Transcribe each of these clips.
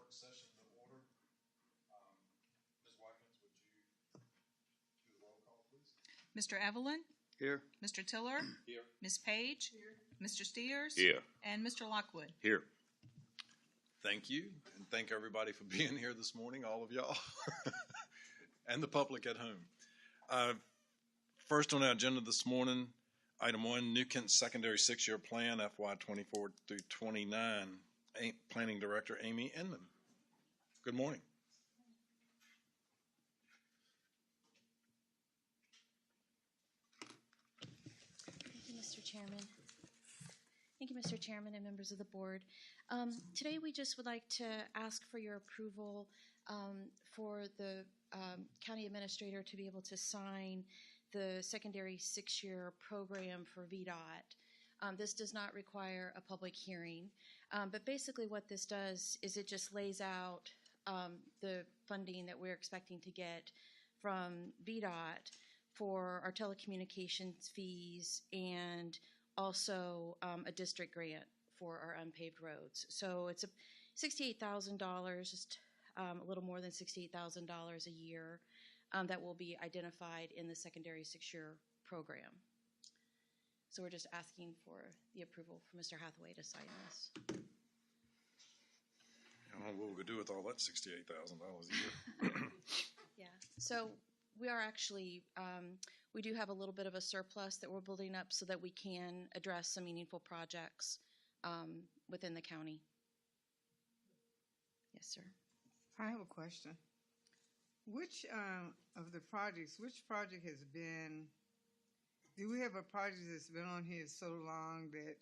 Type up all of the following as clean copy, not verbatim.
work session to order. Ms. Watkins, would you do the roll call, please? Mr. Evelyn? Here. Mr. Tiller? Here. Ms. Page? Here. Mr. Steers? Here. And Mr. Lockwood? Here. Thank you, and thank everybody for being here this morning, all of y'all, and the public at home. First on our agenda this morning, item 1, New Kent Secondary 6-Year Plan, FY 24 through 29. Planning Director Amy Inman. Good morning. Thank you, Mr. Chairman. Thank you, Mr. Chairman and members of the board. Today we just would like to ask for your approval for the county administrator to be able to sign the secondary 6-year program for VDOT. This does not require a public hearing, but basically what this does is it just lays out the funding that we're expecting to get from VDOT for our telecommunications fees and also a district grant for our unpaved roads. So it's $68,000, just a little more than $68,000 a year that will be identified in the secondary 6-year program. So we're just asking for the approval for Mr. Hathaway to sign this. I don't know what we could do with all that $68,000 a year. Yeah, so we are actually, we do have a little bit of a surplus that we're building up so that we can address some meaningful projects within the county. Yes, sir. I have a question. Which of the projects, which project has been, do we have a project that's been on here so long that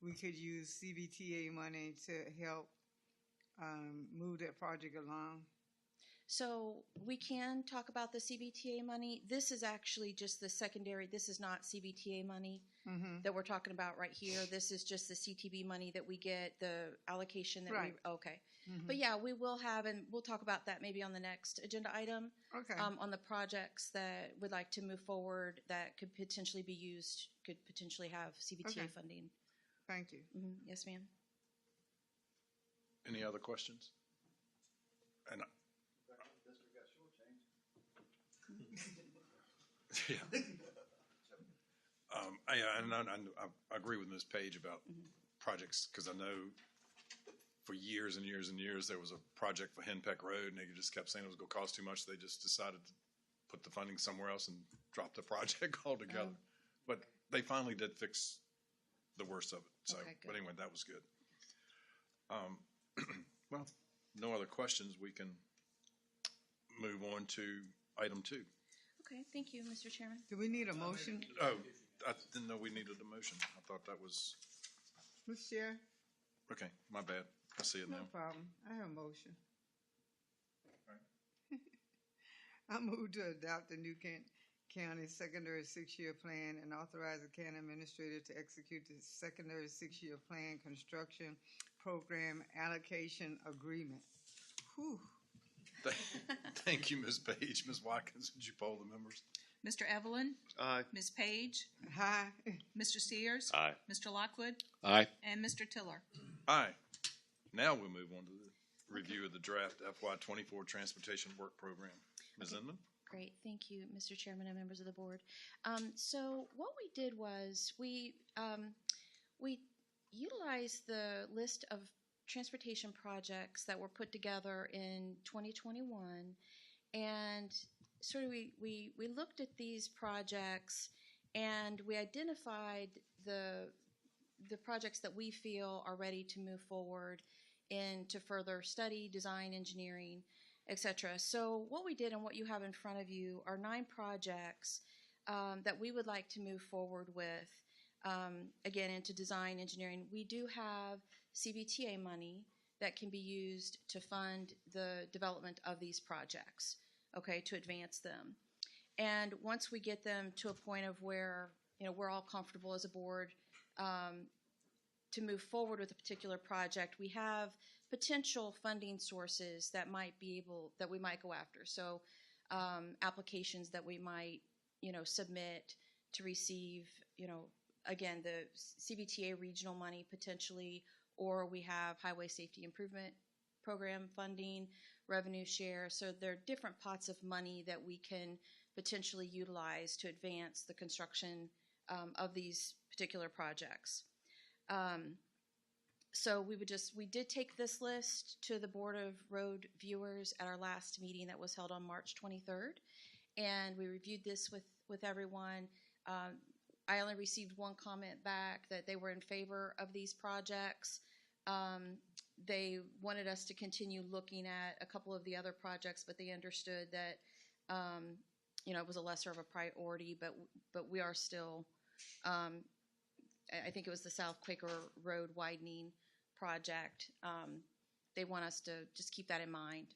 we could use CBTA money to help move that project along? So we can talk about the CBTA money. This is actually just the secondary. This is not CBTA money that we're talking about right here. This is just the CTB money that we get, the allocation that right. Okay. But yeah, we will have, and we'll talk about that maybe on the next agenda item. Okay. On the projects that would like to move forward that could potentially be used, could potentially have CBTA funding. Thank you. Yes, ma'am. Any other questions? And yeah. I agree with Ms. Page about projects, because I know for years and years and years there was a project for Henpeck Road, and they just kept saying it was going to cost too much. They just decided to put the funding somewhere else and drop the project altogether. But they finally did fix the worst of it. So, Okay, but anyway, that was good. Well, no other questions. We can move on to item 2. Okay, thank you, Mr. Chairman. Do we need a motion? Oh, I didn't know we needed a motion. I thought that was, Mr. Chair? okay, my bad. I see it No now. problem. I have a motion. All I move to adopt the New Kent County Secondary 6-Year Plan and authorize the county administrator to execute the Secondary 6-Year Plan Construction Program Allocation Agreement. Whew. Thank you, Ms. Page. Ms. Watkins, would you poll the members? Mr. Evelyn? Aye. Ms. Page? Hi. Mr. Steers? Aye. Mr. Lockwood? Aye. And Mr. Tiller? Aye. Now we'll move on to the review of the draft FY 24 Transportation Work Program. Ms. Inman? Great, thank you, Mr. Chairman and members of the board. So what we did was we utilized the list of transportation projects that were put together in 2021, and sort of we looked at these projects and we identified the projects that we feel are ready to move forward into further study, design, engineering, etc. So what we did and what you have in front of you are 9 projects that we would like to move forward with, again, into design, engineering. We do have CBTA money that can be used to fund the development of these projects, okay, to advance them. And once we get them to a point of where, we're all comfortable as a board to move forward with a particular project, we have potential funding sources that we might go after. So applications that we might, submit to receive, again, the CBTA regional money potentially, or we have highway safety improvement program funding, revenue share. So there are different pots of money that we can potentially utilize to advance the construction of these particular projects. So we did take this list to the Board of Road Viewers at our last meeting that was held on March 23rd, and we reviewed this with everyone. I only received one comment back that they were in favor of these projects. They wanted us to continue looking at a couple of the other projects, but they understood that it was a lesser of a priority. But we are still. I think it was the South Quaker Road widening project. They want us to just keep that in mind.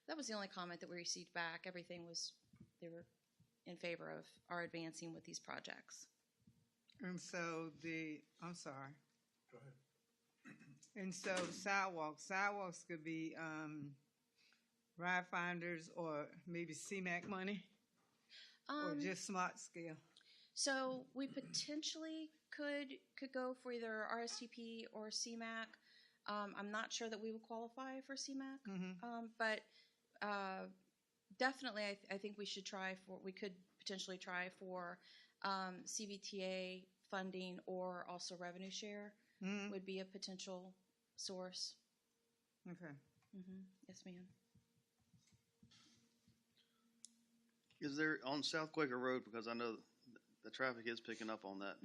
That was the only comment that we received back. Everything was, they were in favor of our advancing with these projects. And so I'm sorry. Go ahead. And so sidewalks could be ride finders or maybe CMAQ money, or just smart scale. So we potentially could go for either RSTP or CMAQ. I'm not sure that we would qualify for CMAQ, but definitely I think we could potentially try for CVTA funding, or also revenue share would be a potential source. Okay. Yes, ma'am. Is there on South Quaker Road, because I know the traffic is picking up on that,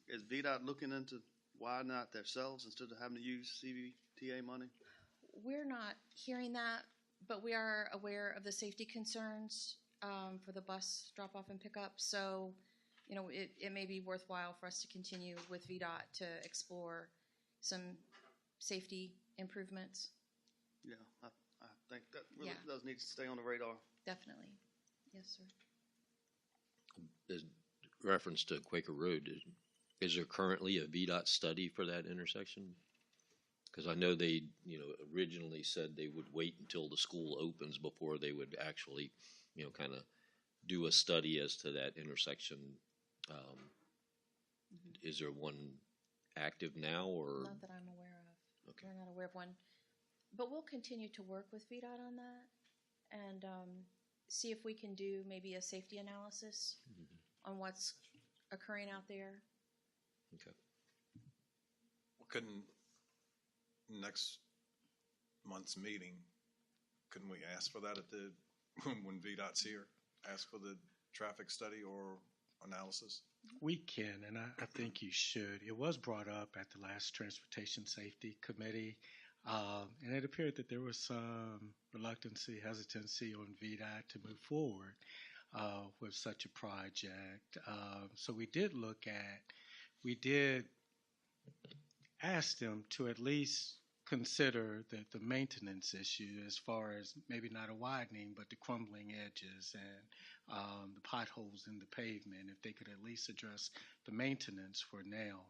is VDOT looking into why not themselves instead of having to use CVTA money? We're not hearing that, but we are aware of the safety concerns for the bus drop-off and pickup. So, it may be worthwhile for us to continue with VDOT to explore some safety improvements. Yeah, I think that really does need to stay on the radar. Definitely. Yes, sir. As reference to Quaker Road, is there currently a VDOT study for that intersection? Because I know they, originally said they would wait until the school opens before they would actually, kind of do a study as to that intersection. Is there one active now, or? Not that I'm aware of. Okay. We're not aware of one. But we'll continue to work with VDOT on that and see if we can do maybe a safety analysis on what's occurring out there. Okay. Well, couldn't next month's meeting, couldn't we ask for that when VDOT's here? Ask for the traffic study or analysis? We can, and I think you should. It was brought up at the last Transportation Safety Committee, and it appeared that there was some hesitancy on VDOT to move forward with such a project. So we did ask them to at least consider the maintenance issue, as far as maybe not a widening, but the crumbling edges and the potholes in the pavement, if they could at least address the maintenance for now.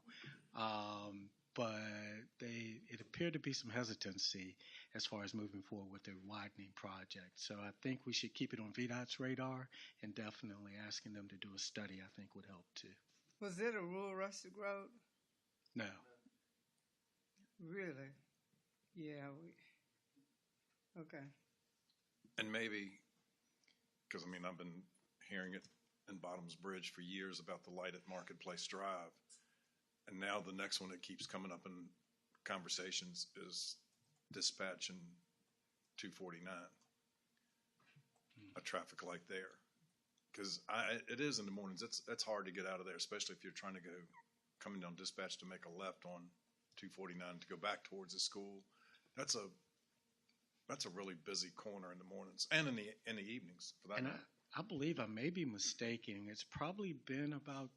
But it appeared to be some hesitancy as far as moving forward with the widening project. So I think we should keep it on VDOT's radar, and definitely asking them to do a study, I think, would help too. Was it a rural rustic road? No. Really? Yeah. Okay. And maybe, because I've been hearing it in Bottoms Bridge for years about the light at Marketplace Drive. And now the next one that keeps coming up in conversations is dispatch and 249, a traffic light there. Because it is in the mornings. It's hard to get out of there, especially if you're trying to coming down dispatch to make a left on 249 to go back towards the school. That's a really busy corner in the mornings and in the evenings for that. And I believe I may be mistaken. It's probably been about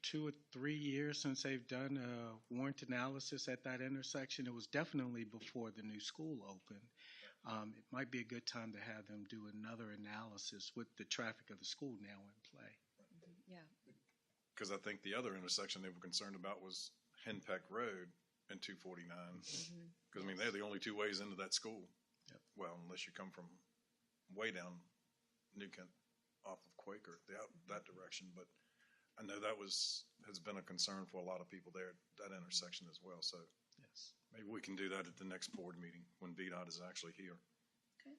2 or 3 years since they've done a warrant analysis at that intersection. It was definitely before the new school opened. It might be a good time to have them do another analysis with the traffic of the school now in play. Yeah. Because I think the other intersection they were concerned about was Henpeck Road and 249. Because they're the only two ways into that school. Yep. Well, unless you come from way down New Kent off of Quaker, that direction. But I know that has been a concern for a lot of people there, that intersection as well. So Maybe we can do that at the next board meeting when VDOT is actually here. Okay.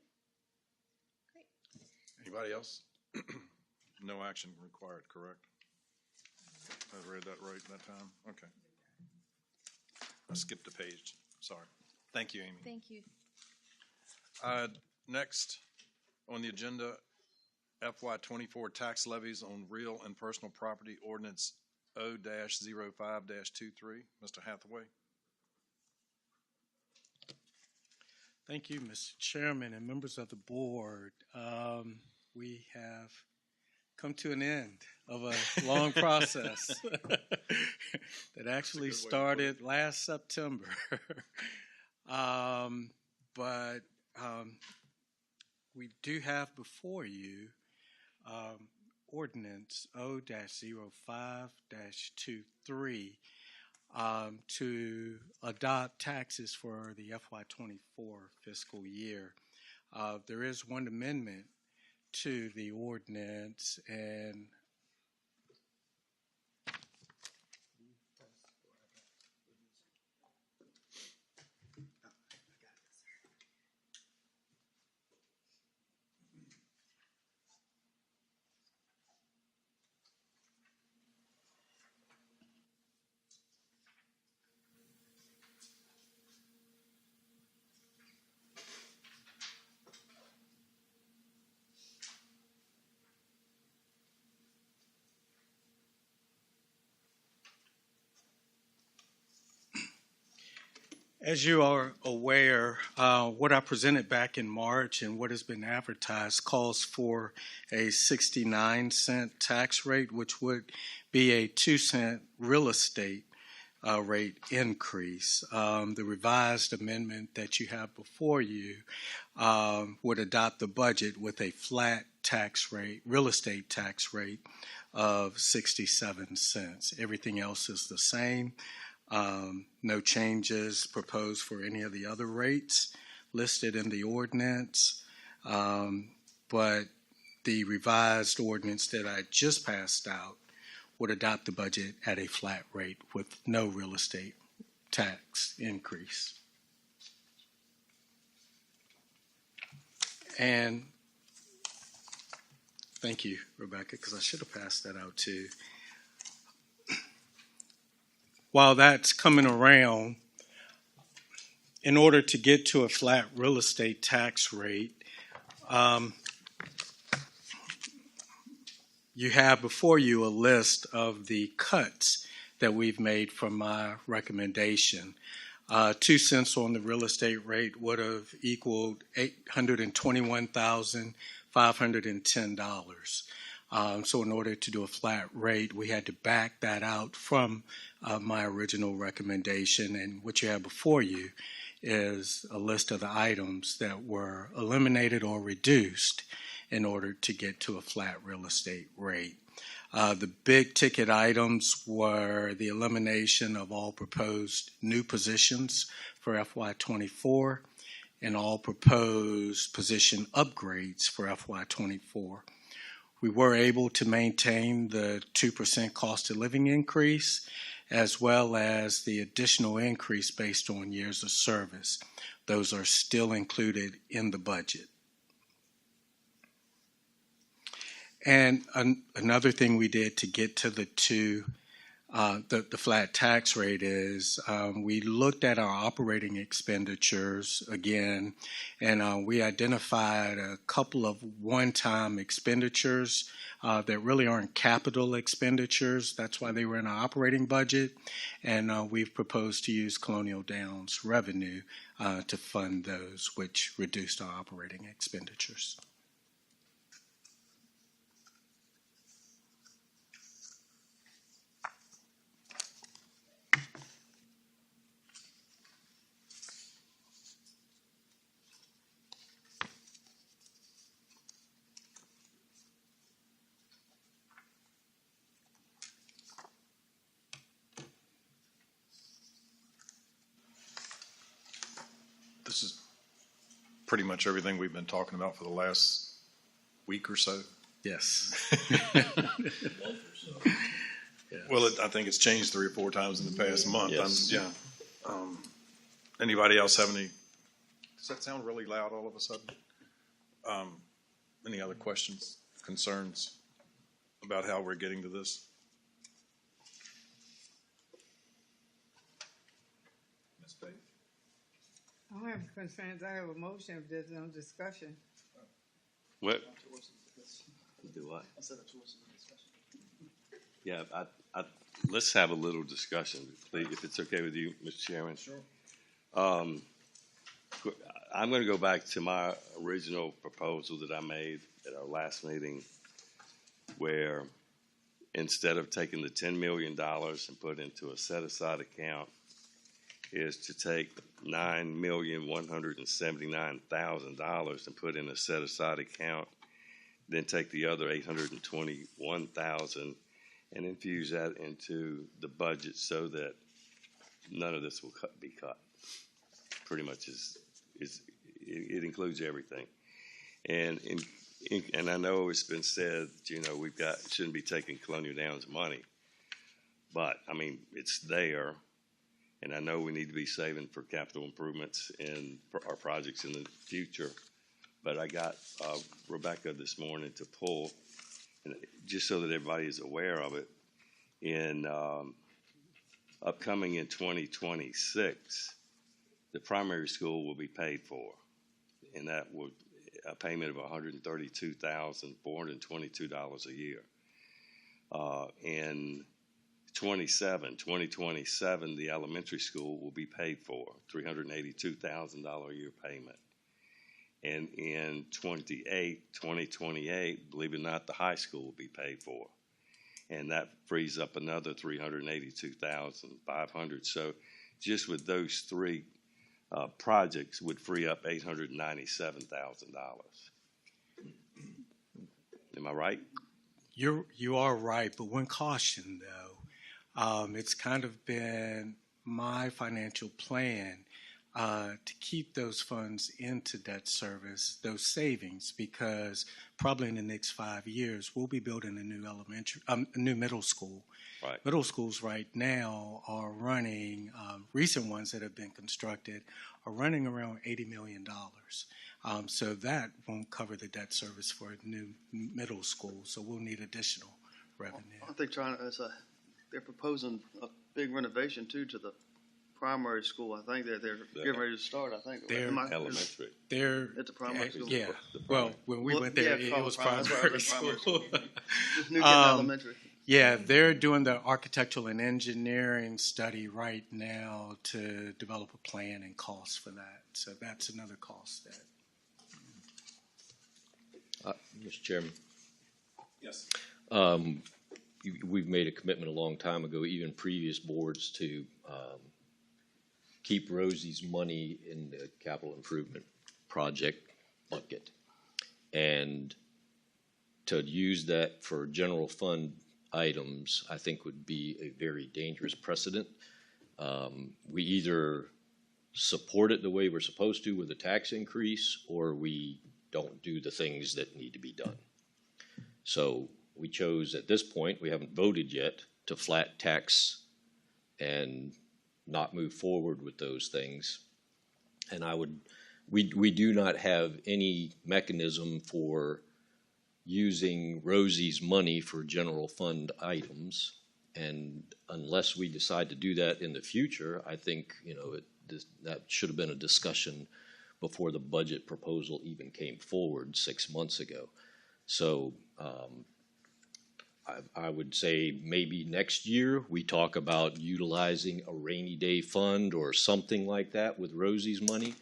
Great. Anybody else? No action required, correct? I read that right that time? Okay. I skipped a page. Sorry. Thank you, Amy. Thank you. Next on the agenda, FY24 tax levies on real and personal property ordinance O-05-23. Mr. Hathaway. Thank you, Mr. Chairman and members of the board. We have come to an end of a long process that actually started last September. But we do have before you ordinance O-05-23 to adopt taxes for the FY24 fiscal year. There is one amendment to the ordinance, and as you are aware, what I presented back in March and what has been advertised calls for a 69-cent tax rate, which would be a 2-cent real estate rate increase. The revised amendment that you have before you would adopt the budget with a flat tax rate, real estate tax rate of 67 cents. Everything else is the same. No changes proposed for any of the other rates listed in the ordinance, but the revised ordinance that I just passed out would adopt the budget at a flat rate with no real estate tax increase. And thank you, Rebecca, because I should have passed that out too. While that's coming around, in order to get to a flat real estate tax rate, you have before you a list of the cuts that we've made from my recommendation. 2 cents on the real estate rate would have equaled $821,510. So in order to do a flat rate, we had to back that out from my original recommendation. And what you have before you is a list of the items that were eliminated or reduced in order to get to a flat real estate rate. The big ticket items were the elimination of all proposed new positions for FY24 and all proposed position upgrades for FY24. We were able to maintain the 2% cost of living increase as well as the additional increase based on years of service. Those are still included in the budget. And another thing we did to get to the flat tax rate is we looked at our operating expenditures again, and we identified a couple of one-time expenditures that really aren't capital expenditures. That's why they were in our operating budget, and we've proposed to use Colonial Downs revenue to fund those, which reduced our operating expenditures. This is pretty much everything we've been talking about for the last week or so. Yes. Well, I think it's changed 3 or 4 times in the past month. Yes. Anybody else have any? Does that sound really loud all of a sudden? Any other questions, concerns about how we're getting to this? Ms. Page? I don't have concerns. I have a motion if there's no discussion. What? Do what? Yeah, let's have a little discussion, please, if it's okay with you, Mr. Chairman. Sure. I'm going to go back to my original proposal that I made at our last meeting, where instead of taking the $10 million and put into a set-aside account, is to take $9,179,000 and put in a set-aside account, then take the other $821,000 and infuse that into the budget so that none of this will be cut. Pretty much it includes everything. And I know it's been said, shouldn't be taking Colonial Downs money, but I mean, it's there. And I know we need to be saving for capital improvements and for our projects in the future. But I got Rebecca this morning to pull, and just so that everybody is aware of it, in upcoming in 2026, the primary school will be paid for, and that will a payment of $132,422 a year. In 2027, the elementary school will be paid for, $382,000 a year payment. And in 2028, believe it or not, the high school will be paid for. And that frees up another $382,500. So just with those three projects would free up $897,000. Am I right? You are right, but one caution though. It's kind of been my financial plan to keep those funds into debt service, those savings, because probably in the next 5 years we'll be building a new middle school. Right. Middle schools right now are running, recent ones that have been constructed are running around $80 million. So that won't cover the debt service for a new middle school. So we'll need additional revenue. I think they're proposing a big renovation too to the primary school. I think they're getting ready to start. I think Elementary. They're at the primary school. Yeah. Well, when we went there, it was primary school. Just New Canton Elementary. Yeah, they're doing the architectural and engineering study right now to develop a plan and cost for that. So that's another cost that. Mr. Chairman, Yes. we've made a commitment a long time ago, even previous boards, to keep Rosie's money in the capital improvement project bucket, and to use that for general fund items, I think would be a very dangerous precedent. We either support it the way we're supposed to with a tax increase, or we don't do the things that need to be done. So we chose at this point, we haven't voted yet, to flat tax and not move forward with those things. And we do not have any mechanism for using Rosie's money for general fund items. And unless we decide to do that in the future, I think, that should have been a discussion before the budget proposal even came forward 6 months ago. So I would say maybe next year we talk about utilizing a rainy day fund or something like that with Rosie's money.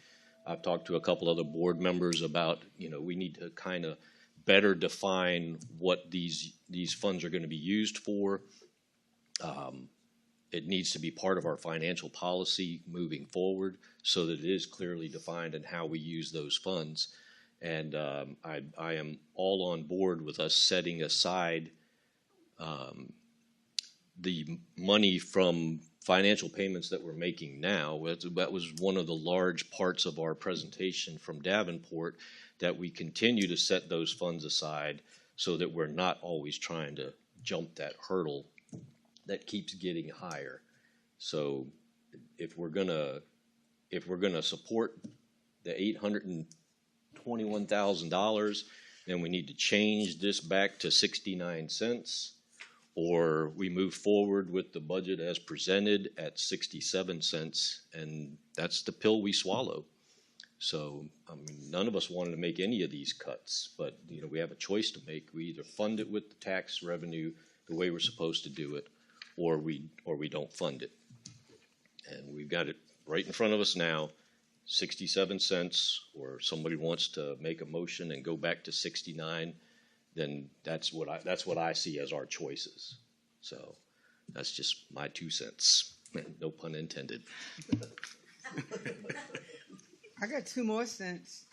I've talked to a couple other board members about, we need to kind of better define what these funds are going to be used for. It needs to be part of our financial policy moving forward so that it is clearly defined in how we use those funds. And I am all on board with us setting aside the money from financial payments that we're making now. That was one of the large parts of our presentation from Davenport, that we continue to set those funds aside so that we're not always trying to jump that hurdle that keeps getting higher. So if we're going to if we're gonna support the $821,000, then we need to change this back to 69 cents, or we move forward with the budget as presented at 67 cents, and that's the pill we swallow. So, I mean, none of us wanted to make any of these cuts, but, you know, we have a choice to make. We either fund it with the tax revenue the way we're supposed to do it, or we don't fund it. And we've got it right in front of us now, 67 cents, or somebody wants to make a motion and go back to 69, then that's what I see as our choices. So that's just my 2 cents. No pun intended. I got 2 more cents.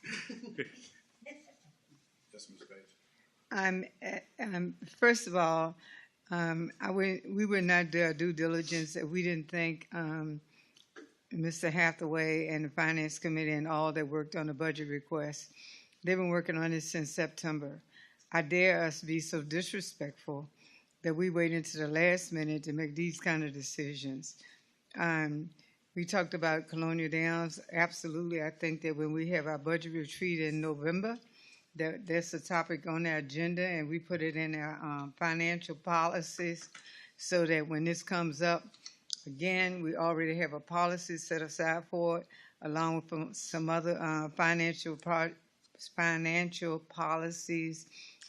Yes, Ms. Page. First of all, we would not do our due diligence if we didn't think Mr. Hathaway and the Finance Committee and all that worked on the budget request. They've been working on it since September. I dare us be so disrespectful that we wait until the last minute to make these kind of decisions. We talked about Colonial Downs. Absolutely, I think that when we have our budget retreat in November, that's a topic on our agenda, and we put it in our financial policies so that when this comes up, again, we already have a policy set aside for it, along with some other financial policies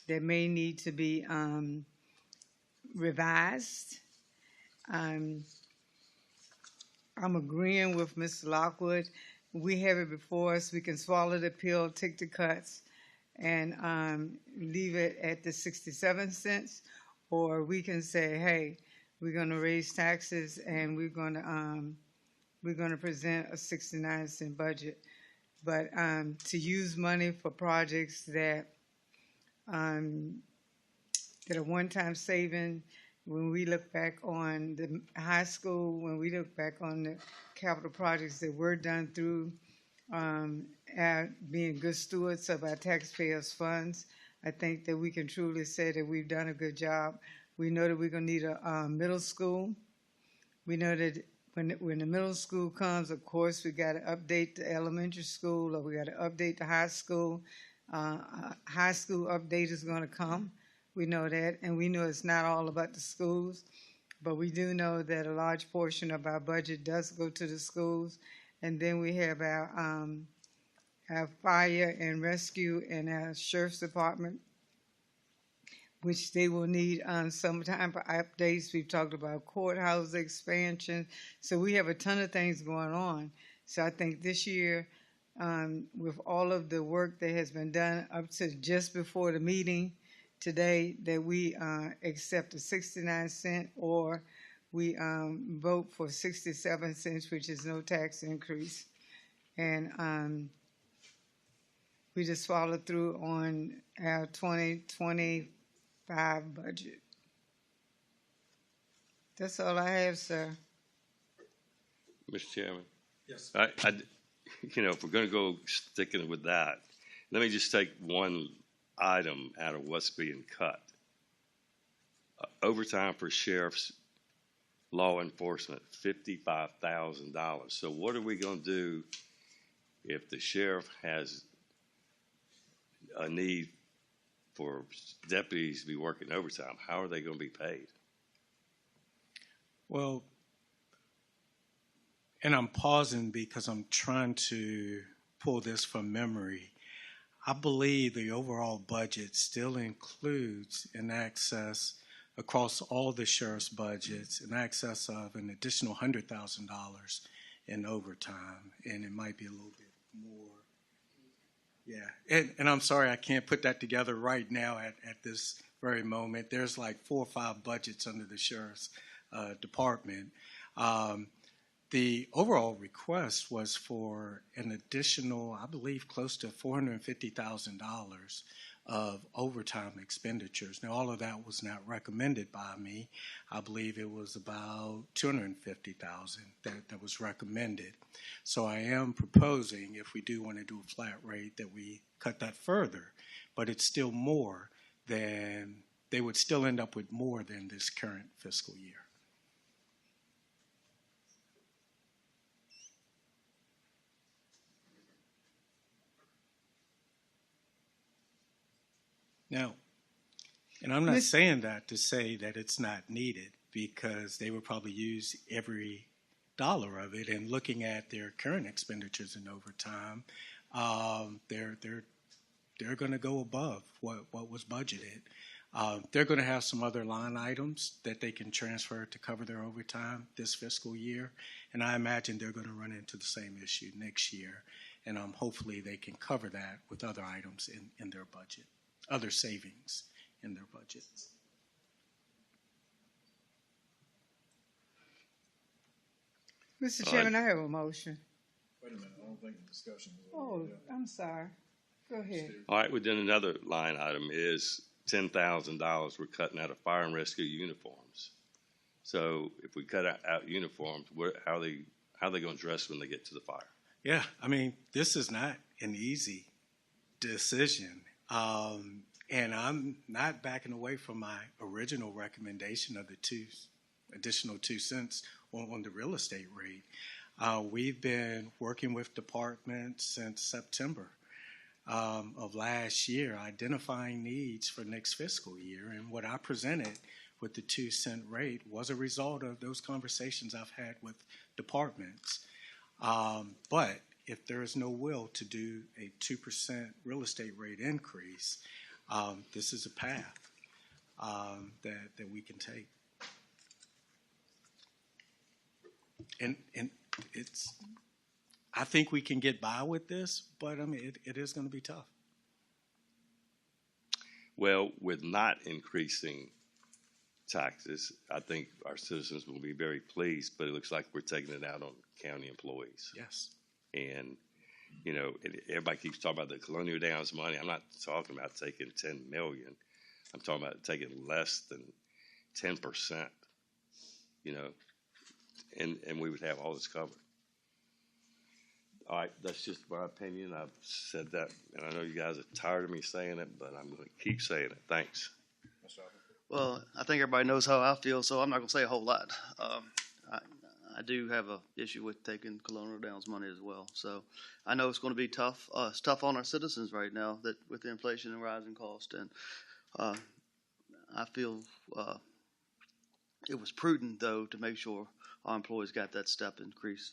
that may need to be revised. I'm agreeing with Mr. Lockwood. We have it before us. We can swallow the pill, take the cuts, and leave it at the 67 cents, or we can say, hey, we're going to raise taxes and we're going to present a 69-cent budget. But to use money for projects that are one-time saving, when we look back on the high school, when we look back on the capital projects that were done through being good stewards of our taxpayers' funds, I think that we can truly say that we've done a good job. We know that we're going to need a middle school. We know that when the middle school comes, of course, we got to update the elementary school, or we got to update the high school. High school update is going to come. We know that, and we know it's not all about the schools, but we do know that a large portion of our budget does go to the schools. And then we have our fire and rescue and our sheriff's department, which they will need some time for updates. We've talked about courthouse expansion. So we have a ton of things going on. So I think this year, with all of the work that has been done up to just before the meeting today, that we accept the 69 cent, or we vote for 67 cents, which is no tax increase. And we just follow through on our 2025 budget. That's all I have, sir. Mr. Chairman? Yes. If we're going to go sticking with that, let me just take one item out of what's being cut. Overtime for sheriff's law enforcement, $55,000. So what are we going to do if the sheriff has a need for deputies to be working overtime? How are they going to be paid? Well, and I'm pausing because I'm trying to pull this from memory. I believe the overall budget still includes in excess, across all the sheriff's budgets, in excess of an additional $100,000 in overtime, and it might be a little bit more. Yeah, and I'm sorry I can't put that together right now at this very moment. There's like 4 or 5 budgets under the sheriff's department. The overall request was for an additional, I believe, close to $450,000 of overtime expenditures. Now, all of that was not recommended by me. I believe it was about $250,000 that was recommended. So I am proposing, if we do want to do a flat rate, that we cut that further. But it's still more than, they would still end up with more than this current fiscal year. Now, and I'm not Miss- saying that to say that it's not needed, because they would probably use every dollar of it. And looking at their current expenditures in overtime, they're going to go above what was budgeted. They're going to have some other line items that they can transfer to cover their overtime this fiscal year, and I imagine they're going to run into the same issue next year. And hopefully they can cover that with other items in their budget, other savings in their budget. Mr. Chairman, I have a motion. Wait a minute, I don't think the discussion is Oh, I'm sorry. Go ahead. All right, well, then another line item is $10,000 we're cutting out of fire and rescue uniforms. So if we cut out uniforms, how are they going to dress when they get to the fire? Yeah, I mean, this is not an easy decision. And I'm not backing away from my original recommendation of the additional 2 cents on the real estate rate. We've been working with departments since September of last year, identifying needs for next fiscal year. And what I presented with the 2 cent rate was a result of those conversations I've had with departments. But if there is no will to do a 2% real estate rate increase, this is a path that we can take. And it's, I think we can get by with this, but I mean, it is going to be tough. Well, with not increasing taxes, I think our citizens will be very pleased, but it looks like we're taking it out on county employees. Yes. And, you know, everybody keeps talking about the Colonial Downs money. I'm not talking about taking $10 million. I'm talking about taking less than 10%, you know, and we would have all this covered. All right, that's just my opinion. I've said that, and I know you guys are tired of me saying it, but I'm going to keep saying it. Thanks. Well, I think everybody knows how I feel, so I'm not going to say a whole lot. I do have a issue with taking Colonial Downs money as well. So I know it's going to be tough. It's tough on our citizens right now that with the inflation and rising cost. And I feel it was prudent, though, to make sure our employees got that step increase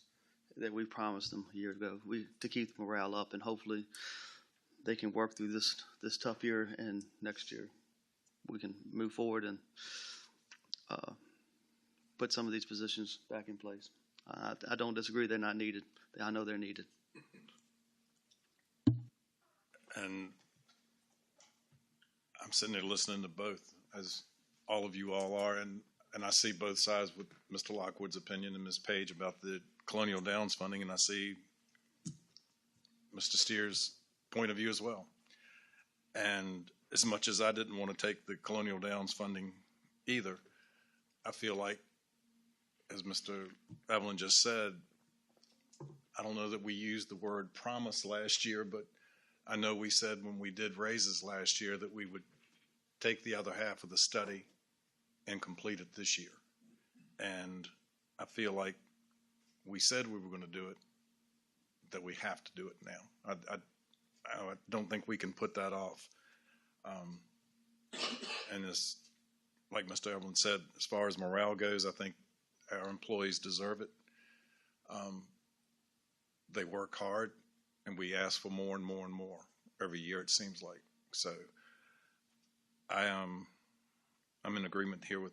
that we promised them a year ago to keep the morale up. And hopefully they can work through this tough year, and next year we can move forward and put some of these positions back in place. I don't disagree they're not needed. I know they're needed. And I'm sitting there listening to both, as all of you all are, and I see both sides with Mr. Lockwood's opinion and Ms. Page about the Colonial Downs funding, and I see Mr. Steers' point of view as well. And as much as I didn't want to take the Colonial Downs funding either, I feel like, as Mr. Evelyn just said, I don't know that we used the word promise last year, but I know we said when we did raises last year that we would take the other half of the study and complete it this year. And I feel like we said we were going to do it, that we have to do it now. I don't think we can put that off. And it's like Mr. Evelyn said, as far as morale goes, I think our employees deserve it. They work hard, and we ask for more and more and more every year, it seems like. So I'm in agreement here with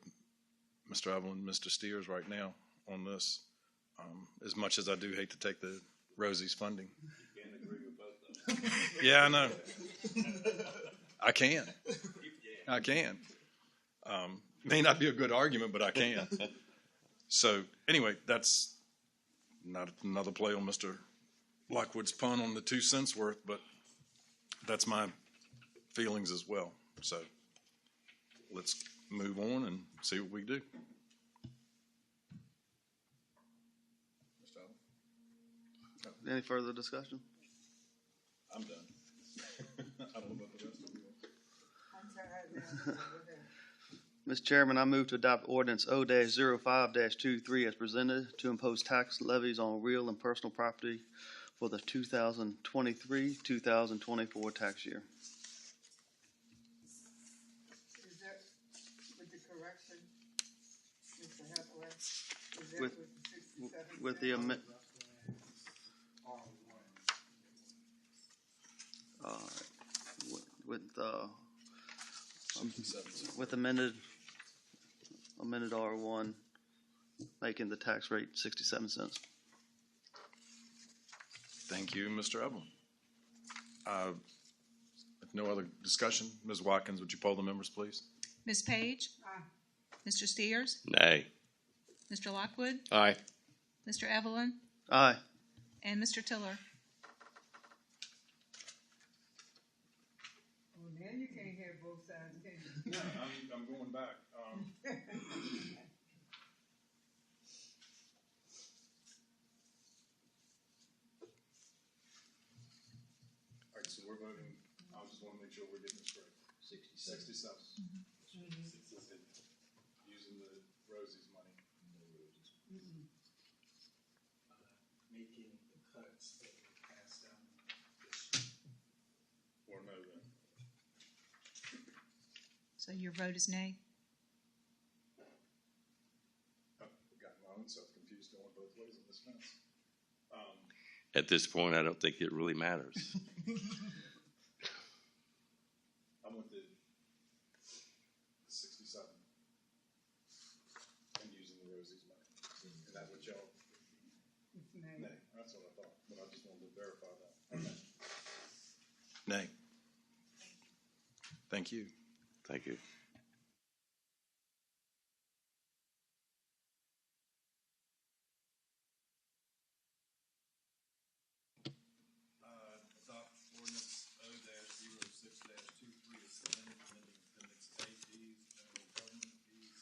Mr. Evelyn and Mr. Steers right now on this. As much as I do hate to take the Rosie's funding. You can't agree with both of them. Yeah, I know. I can. I can. May not be a good argument, but I can. So anyway, that's not another play on Mr. Lockwood's pun on the 2 cents worth, but that's my feelings as well. So let's move on and see what we do. Any further discussion? I'm done. I don't know about the rest of you. Mr. Chairman, I move to adopt ordinance O-05-23 as presented to impose tax levies on real and personal property for the 2023-2024 tax year. correction, Mr. Hathaway? Is that With- with the 67 With the amendment, with amended R1, making the tax rate 67 cents. Thank you, Mr. Evelyn. If no other discussion, Ms. Watkins, would you poll the members, please? Ms. Page? Aye. Mr. Steers? Nay. Mr. Lockwood? Aye. Mr. Evelyn? Aye. And Mr. Tiller? Well, now you can't have both sides, can you? No, I'm going back. All right, so we're voting, I just want to make sure we're getting this straight. 67. Using the Rosie's money. Making the cuts that were passed down this year. Or no then? So your vote is nay? I've gotten my own self confused going both ways on this fence. At this point, I don't think it really matters. I'm with the 67. And using the Rosie's money. Is that what y'all? It's nay. Nay, that's what I thought, but I just wanted to verify that. Okay. Nay. Thank you. Thank you. Adopt ordinance O-06-23 is amending appendix A fees, general government fees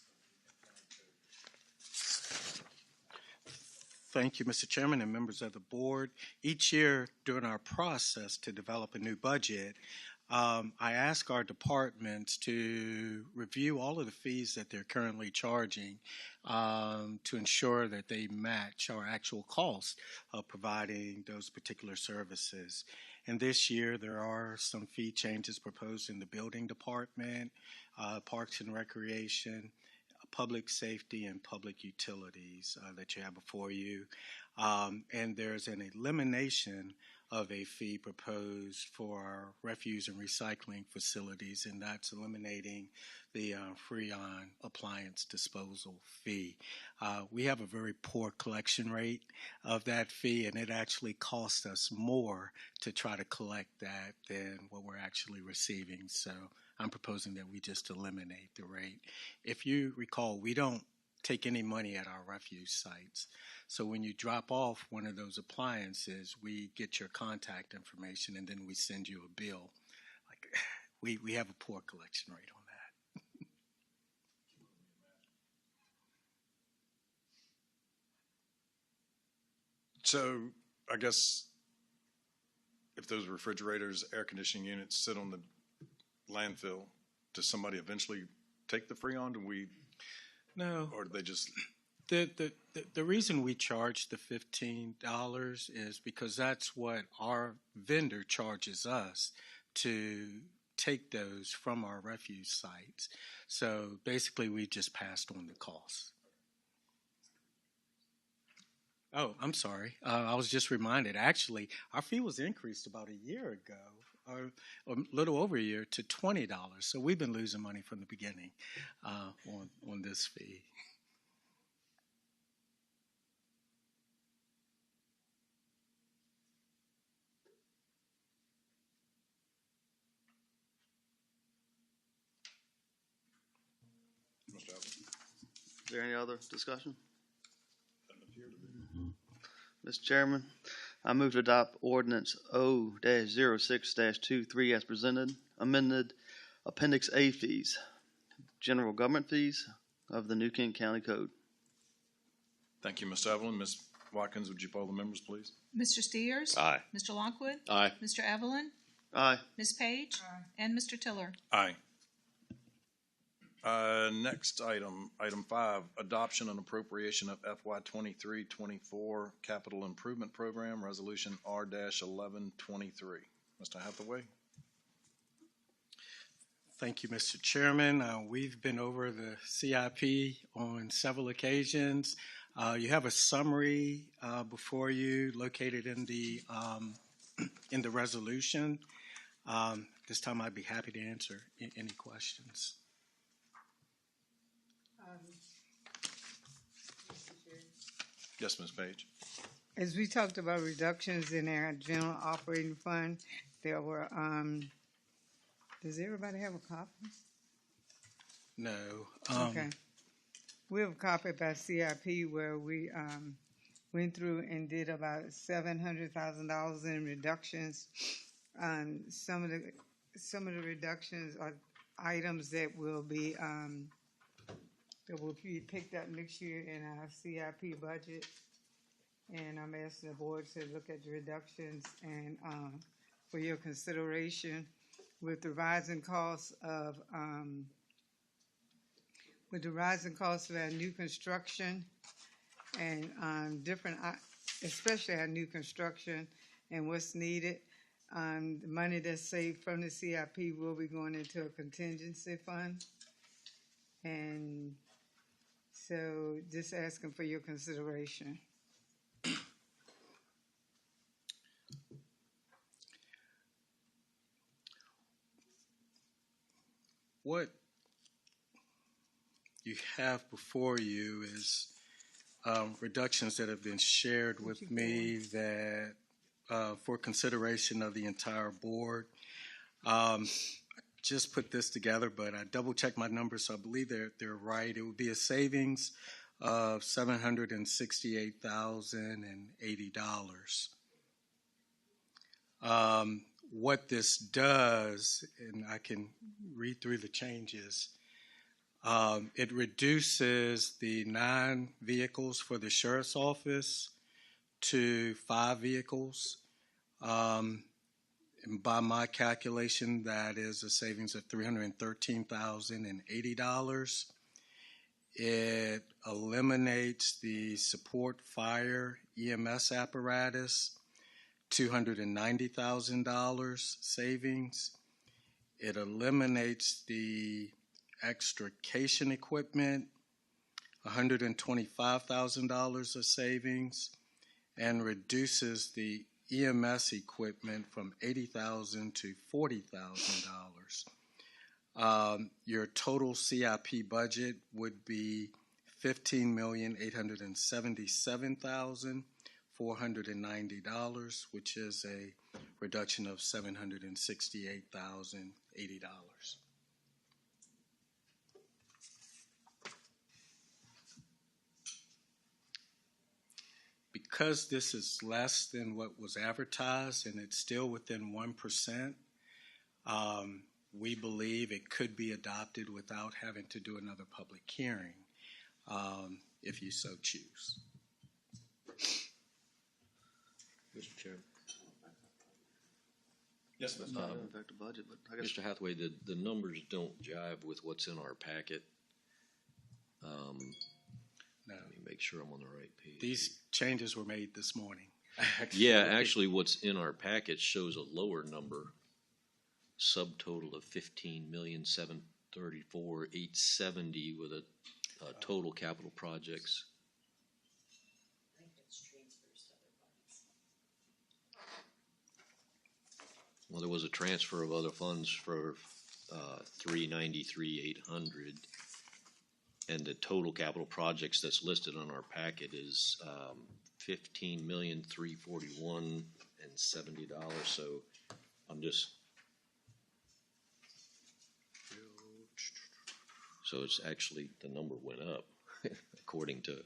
of the county code. Thank you, Mr. Chairman and members of the board. Each year during our process to develop a new budget, I ask our departments to review all of the fees that they're currently charging to ensure that they match our actual cost of providing those particular services. And this year, there are some fee changes proposed in the building department, parks and recreation, public safety, and public utilities that you have before you. And there's an elimination of a fee proposed for our refuse and recycling facilities, and that's eliminating the Freon appliance disposal fee. We have a very poor collection rate of that fee, and it actually costs us more to try to collect that than what we're actually receiving. So I'm proposing that we just eliminate the rate. If you recall, we don't take any money at our refuse sites. So when you drop off one of those appliances, we get your contact information and then we send you a bill. Like we have a poor collection rate on that. So I guess if those refrigerators, air conditioning units sit on the landfill, does somebody eventually take the Freon? Do we, No. or do they just? The reason we charge the $15 is because that's what our vendor charges us to take those from our refuse sites. So basically, we just passed on the cost. Oh, I'm sorry. I was just reminded. Actually, our fee was increased about a year ago, or a little over a year, to $20. So we've been losing money from the beginning on this fee. Mr. Allen? Is there any other discussion? Doesn't appear to be. Mr. Chairman, I move to adopt ordinance O-06-23 as presented, amended Appendix A fees, general government fees of the New Kent County Code. Thank you, Mr. Evelyn. Ms. Watkins, would you poll the members, please? Mr. Steers? Aye. Mr. Lockwood? Aye. Mr. Evelyn? Aye. Ms. Page? Aye. And Mr. Tiller? Aye. Next item, item 5, adoption and appropriation of FY 23-24 Capital Improvement Program, Resolution R-1123. Mr. Hathaway? Thank you, Mr. Chairman. We've been over the CIP on several occasions. You have a summary before you located in the resolution. This time I'd be happy to answer any questions. Yes, Ms. Page. As we talked about reductions in our general operating fund, there were, does everybody have a copy? No. Okay. We have a copy by CIP where we went through and did about $700,000 in reductions. Some of the reductions are items that will be picked up next year in our CIP budget. And I'm asking the board to look at the reductions and for your consideration with the rising costs of our new construction and different, especially our new construction and what's needed. The money that's saved from the CIP will be going into a contingency fund. And so just asking for your consideration. What you have before you is reductions that have been shared with me that for consideration of the entire board. Just put this together, but I double checked my numbers, so I believe they're right. It would be a savings of $768,080. What this does, and I can read through the changes, it reduces the 9 vehicles for the sheriff's office to 5 vehicles. And by my calculation, that is a savings of $313,080. It eliminates the support fire EMS apparatus, $290,000 savings. It eliminates the extrication equipment, $125,000 of savings, and reduces the EMS equipment from $80,000 to $40,000. Your total CIP budget would be $15,877,490, which is a reduction of $768,080. Because this is less than what was advertised and it's still within 1%, we believe it could be adopted without having to do another public hearing, if you so choose. Mr. Chairman. Yes, Mr. Not gonna affect the budget, but I guess Mr. Hathaway, the numbers don't jive with what's in our packet. No, Let me make sure I'm on the right page. these changes were made this morning. Yeah, actually, what's in our packet shows a lower number, subtotal of $15,734,870 with a total capital projects. Well, there was a transfer of other funds for $393,800, and the total capital projects that's listed on our packet is $15,341,070. So I'm just so it's actually the number went up according to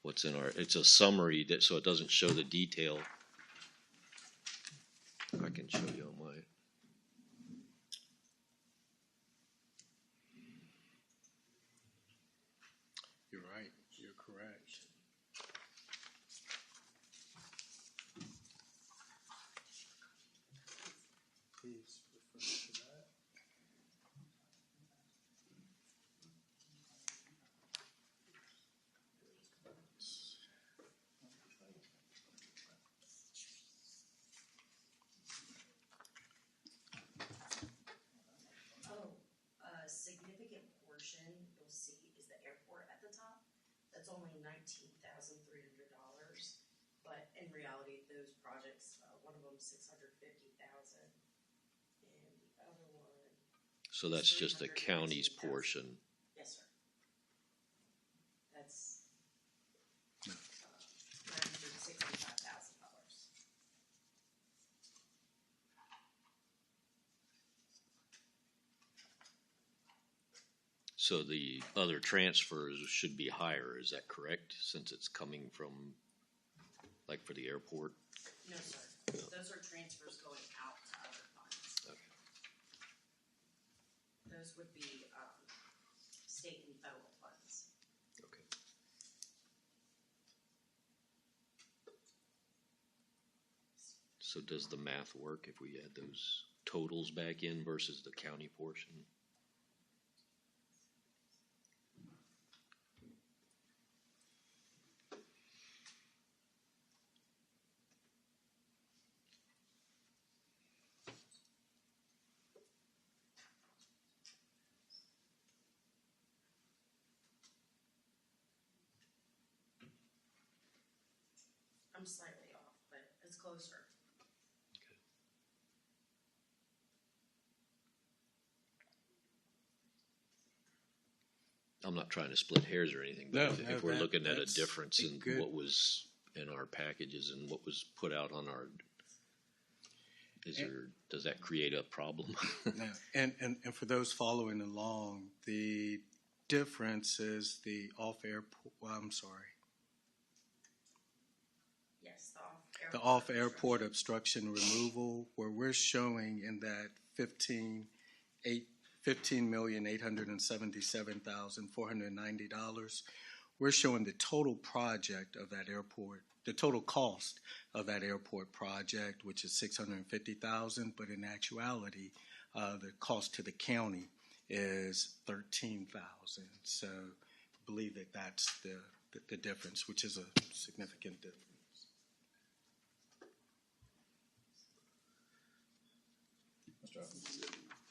what's in our. It's a summary that so it doesn't show the detail. I can show you on my. You're right. You're correct. Please refer to that. that's only $19,300. But in reality, those projects, one of them $650,000, and the other one. So that's just the county's portion. Yes, sir. That's $965,000. So the other transfers should be higher, is that correct? Since it's coming from, like for the airport? No, sir. Those are transfers going out to other funds. Okay. Those would be state and federal funds. Okay. So does the math work if we add those totals back in versus the county portion? I'm slightly off, but it's closer. I'm not trying to split hairs or anything, but No, if we're looking at a that's difference in good. what was in our packages and what was put out on our, does that create a problem? Yeah. And for those following along, the difference is the off-airport, well, I'm sorry, Yes, the off-airport obstruction removal, where we're showing in that $15,877,490, we're showing the total project of that airport, the total cost of that airport project, which is $650,000, but in actuality, the cost to the county is $13,000. So I believe that that's the difference, which is a significant difference.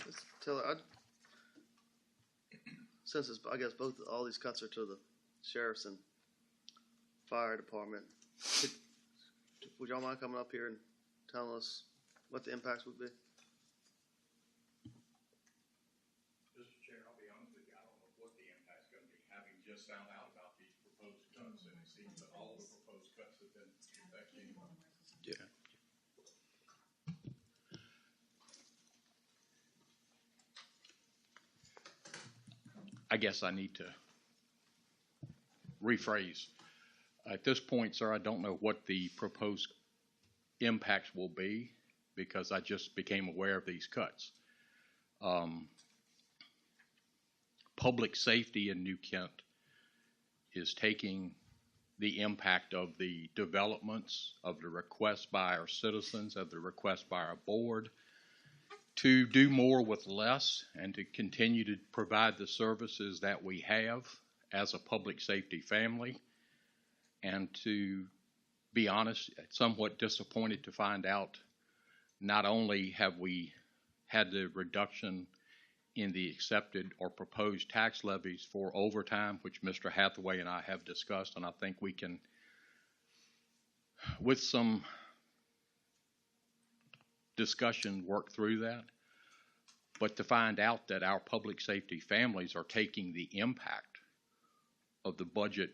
Mr. Taylor, since it's, I guess all these cuts are to the sheriff's and fire department, would y'all mind coming up here and telling us what the impacts would be? Mr. Chair, I'll be honest with you, I don't know what the impact's gonna be, having just found out about these proposed cuts, and it seems that all the proposed cuts have been affecting. Yeah. I guess I need to rephrase. At this point, sir, I don't know what the proposed impacts will be because I just became aware of these cuts. Public safety in New Kent is taking the impact of the developments, of the requests by our citizens, of the requests by our board, to do more with less and to continue to provide the services that we have as a public safety family. And to be honest, somewhat disappointed to find out not only have we had the reduction in the accepted or proposed tax levies for overtime, which Mr. Hathaway and I have discussed, and I think we can, with some discussion, work through that. But to find out that our public safety families are taking the impact of the budget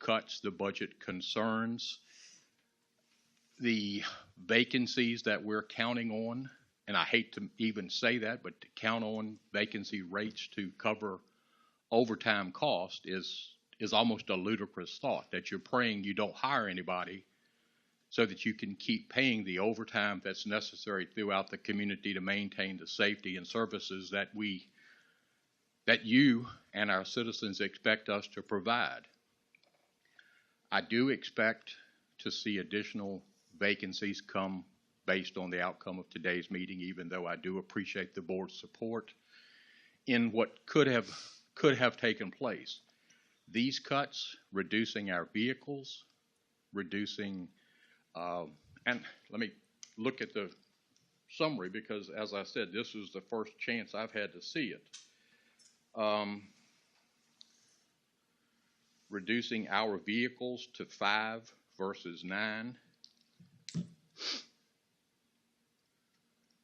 cuts, the budget concerns, the vacancies that we're counting on, and I hate to even say that, but to count on vacancy rates to cover overtime cost is almost a ludicrous thought, that you're praying you don't hire anybody so that you can keep paying the overtime that's necessary throughout the community to maintain the safety and services that you and our citizens expect us to provide. I do expect to see additional vacancies come based on the outcome of today's meeting, even though I do appreciate the board's support in what could have taken place. These cuts, reducing our vehicles, reducing, and let me look at the summary because, as I said, this is the first chance I've had to see it. reducing our vehicles to 5 versus 9.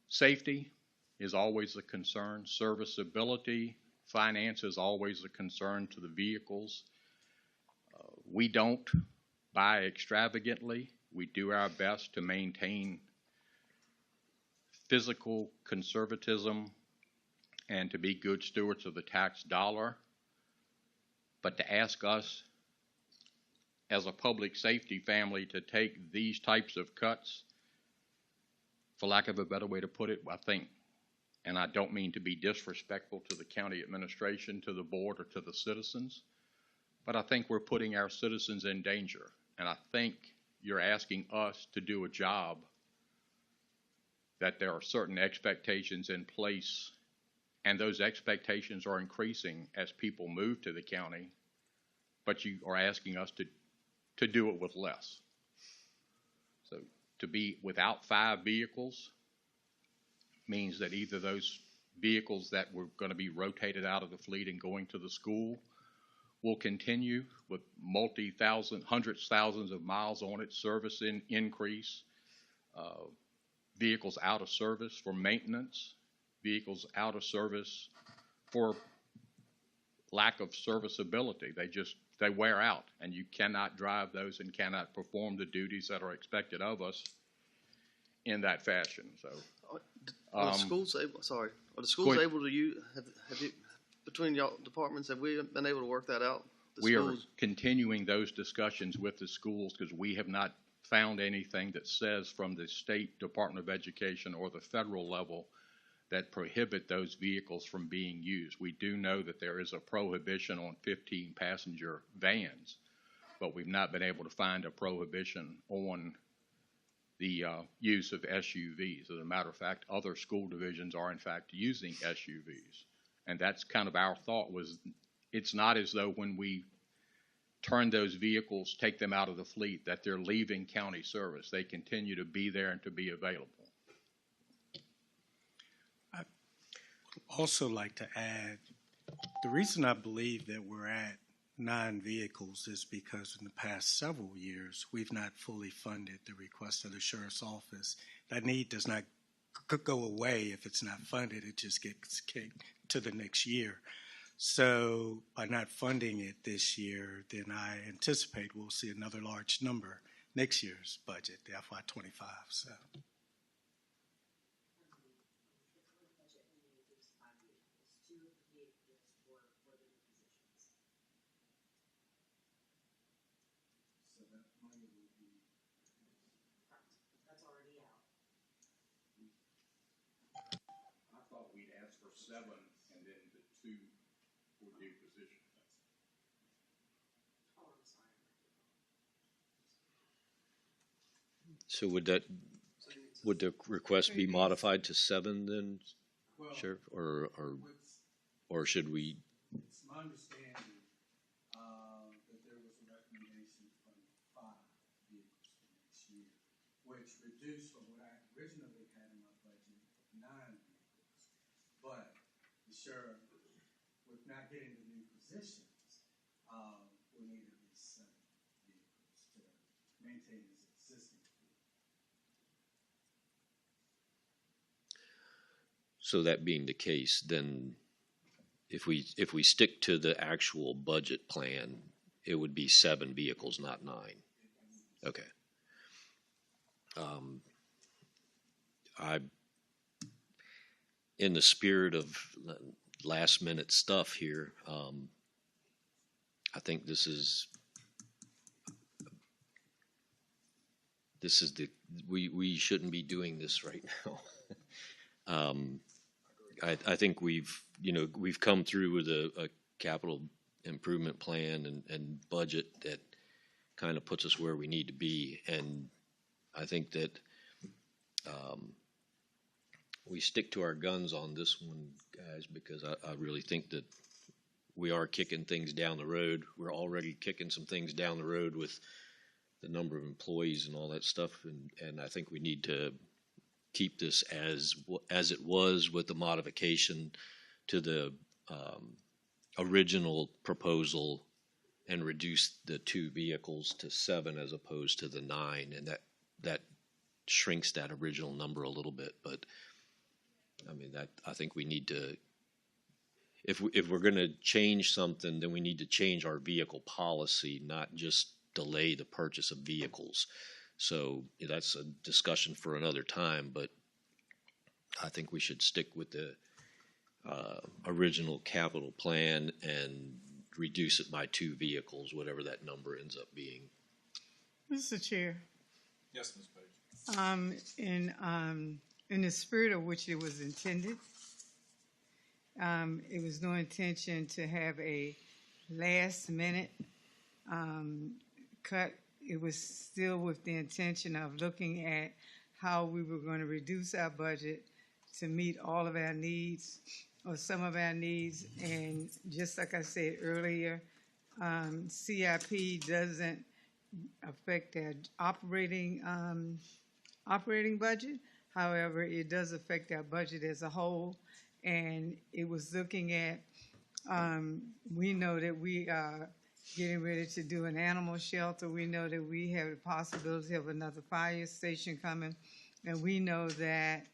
Safety is always a concern. Serviceability, finance is always a concern to the vehicles. We don't buy extravagantly. We do our best to maintain physical conservatism and to be good stewards of the tax dollar. But to ask us as a public safety family to take these types of cuts, for lack of a better way to put it, I think, and I don't mean to be disrespectful to the county administration, to the board, or to the citizens, but I think we're putting our citizens in danger. And I think you're asking us to do a job that there are certain expectations in place, and those expectations are increasing as people move to the county, but you are asking us to do it with less. So to be without 5 vehicles means that either those vehicles that were going to be rotated out of the fleet and going to the school will continue with hundreds, thousands of miles on it, service increase, vehicles out of service for maintenance, vehicles out of service for lack of serviceability. They wear out, and you cannot drive those and cannot perform the duties that are expected of us in that fashion. So, are the schools able to use? Have you, between y'all departments, have we been able to work that out? We are continuing those discussions with the schools because we have not found anything that says from the State Department of Education or the federal level that prohibit those vehicles from being used. We do know that there is a prohibition on 15-passenger vans, but we've not been able to find a prohibition on the use of SUVs. As a matter of fact, other school divisions are in fact using SUVs. And that's kind of our thought was, it's not as though when we turn those vehicles, take them out of the fleet, that they're leaving county service. They continue to be there and to be available. I'd also like to add, the reason I believe that we're at 9 vehicles is because in the past several years, we've not fully funded the request of the sheriff's office. That need does not go away if it's not funded. It just gets kicked to the next year. So by not funding it this year, then I anticipate we'll see another large number next year's budget, the FY25. So. That's already out. I thought we'd ask for 7 and then the 2 would be positions. Oh, I'm sorry. So would the request be modified to 7 then, Well, Sheriff, or should we? It's my understanding that there was a recommendation from 5 vehicles for next year, which reduced from what I originally had in my budget of 9 vehicles. But the sheriff, with not getting the new positions, will need at least 7 vehicles to maintain his existing fleet. So that being the case, then if we stick to the actual budget plan, it would be 7 vehicles, not 9. Okay. In the spirit of last minute stuff here, I think this is we shouldn't be doing this right now. I think we've come through with a capital improvement plan and budget that kind of puts us where we need to be, and I think that we stick to our guns on this one, guys, because I really think that we are kicking things down the road. We're already kicking some things down the road with the number of employees and all that stuff, and I think we need to keep this as it was with the modification to the original proposal and reduce the 2 vehicles to 7 as opposed to the 9, and that shrinks that original number a little bit. But I mean, that I think we need to, if we're going to change something, then we need to change our vehicle policy, not just delay the purchase of vehicles. So that's a discussion for another time, but I think we should stick with the original capital plan and reduce it by 2 vehicles, whatever that number ends up being. Mr. Chair, Yes, Ms. Page. in the spirit of which it was intended, it was no intention to have a last minute cut. It was still with the intention of looking at how we were going to reduce our budget to meet all of our needs or some of our needs. And just like I said earlier, CIP doesn't affect our operating budget. However, it does affect our budget as a whole. And it was looking at, we know that we are getting ready to do an animal shelter. We know that we have the possibility of another fire station coming. And we know that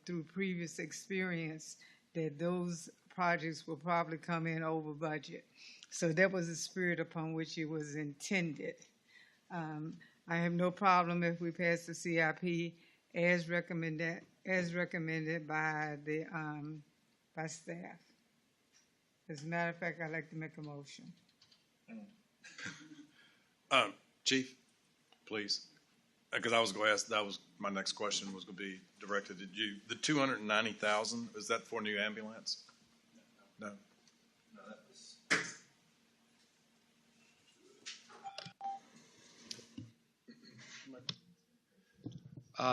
through previous experience that those projects will probably come in over budget. So that was the spirit upon which it was intended. I have no problem if we pass the CIP as recommended by the by staff. As a matter of fact, I'd like to make a motion. Chief, please, because I was going to ask. That was my next question. Was going to be directed at you. The 290,000, is that for new ambulance? No.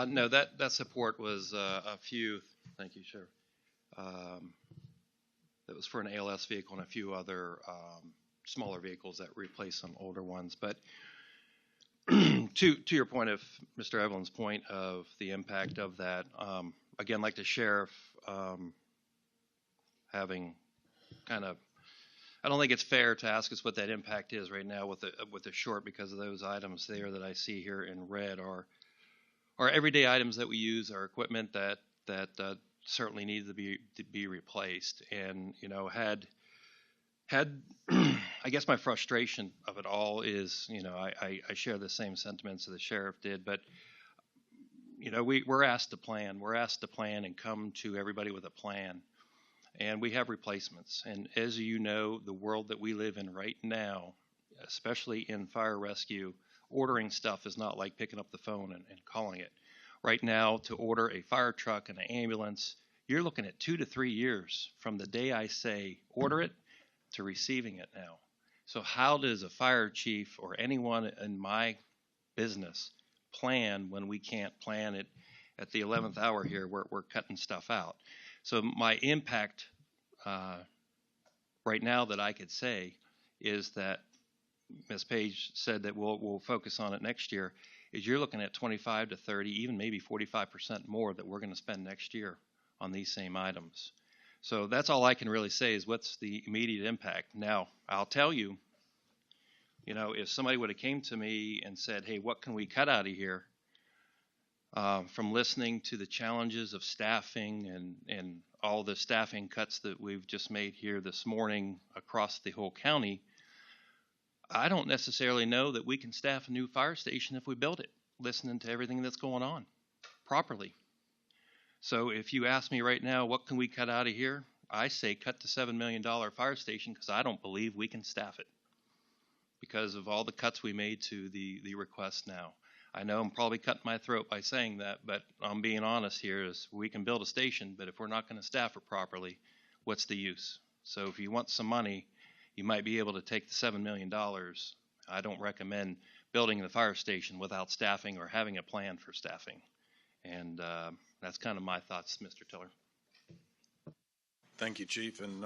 No, that support was a few. Thank you, Sheriff. That was for an ALS vehicle and a few other smaller vehicles that replaced some older ones. But to your point of Mr. Evelyn's point of the impact of that, again, like the sheriff having kind of, I don't think it's fair to ask us what that impact is right now with the short, because of those items there that I see here in red are everyday items that we use, our equipment that certainly needs to be replaced. And had I guess my frustration of it all is, I share the same sentiments that the sheriff did, but we're asked to plan. We're asked to plan and come to everybody with a plan. And we have replacements. And as you know, the world that we live in right now, especially in fire rescue, ordering stuff is not like picking up the phone and calling it. Right now, to order a fire truck and an ambulance, you're looking at 2 to 3 years from the day I say order it to receiving it now. So how does a fire chief or anyone in my business plan when we can't plan it at the 11th hour here? We're cutting stuff out. So my impact right now that I could say is that Ms. Page said that we'll focus on it next year, is you're looking at 25 to 30, even maybe 45% more that we're going to spend next year on these same items. So that's all I can really say is what's the immediate impact. Now, I'll tell you, if somebody would have came to me and said, hey, what can we cut out of here? From listening to the challenges of staffing and all the staffing cuts that we've just made here this morning across the whole county, I don't necessarily know that we can staff a new fire station if we build it, listening to everything that's going on properly. So if you ask me right now, what can we cut out of here? I say cut the $7 million fire station because I don't believe we can staff it because of all the cuts we made to the request now. I know I'm probably cutting my throat by saying that, but I'm being honest here is we can build a station, but if we're not going to staff it properly, what's the use? So if you want some money, you might be able to take the $7 million. I don't recommend building the fire station without staffing or having a plan for staffing. And that's kind of my thoughts, Mr. Tiller. Thank you, Chief. And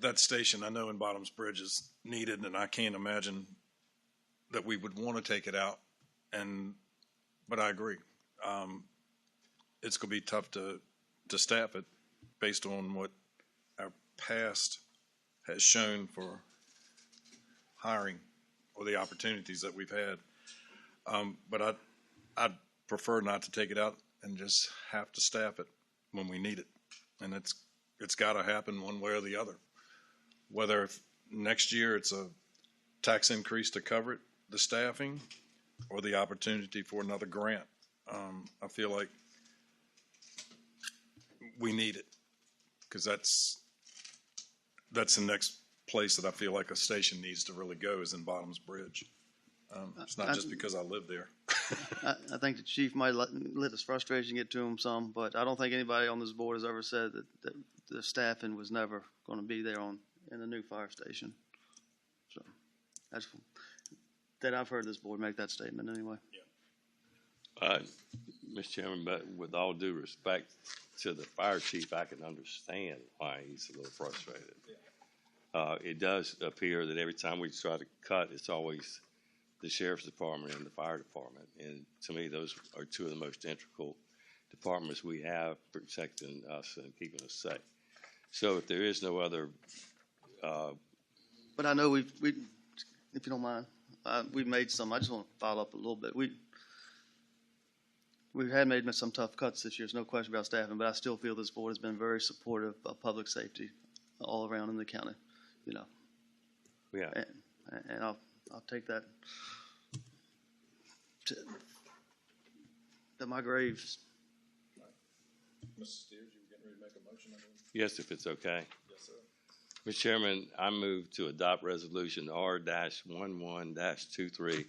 that station, I know in Bottoms Bridge is needed, and I can't imagine that we would want to take it out. But I agree. It's going to be tough to staff it based on what our past has shown for hiring or the opportunities that we've had. But I'd prefer not to take it out and just have to staff it when we need it. And it's got to happen one way or the other. Whether if next year it's a tax increase to cover it, the staffing, or the opportunity for another grant. I feel like we need it because that's the next place that I feel like a station needs to really go is in Bottoms Bridge. It's not just because I live there. I think the chief might let his frustration get to him some, but I don't think anybody on this board has ever said that the staffing was never going to be there in the new fire station. So that's that I've heard this board make that statement anyway. Mr. Chairman, but with all due respect to the fire chief, I can understand why he's a little frustrated. It does appear that every time we try to cut, it's always the sheriff's department and the fire department. And to me, those are two of the most integral departments we have protecting us and keeping us safe. So if there is no other, But I know we, if you don't mind, we've made some. I just want to follow up a little bit. We had made some tough cuts this year. There's no question about staffing, but I still feel this board has been very supportive of public safety all around in the county. You know. yeah, And I'll take that to my graves. Mr. Steers, you were getting ready to make a motion? yes, if it's okay. Yes, sir. Mr. Chairman, I move to adopt resolution R-11-23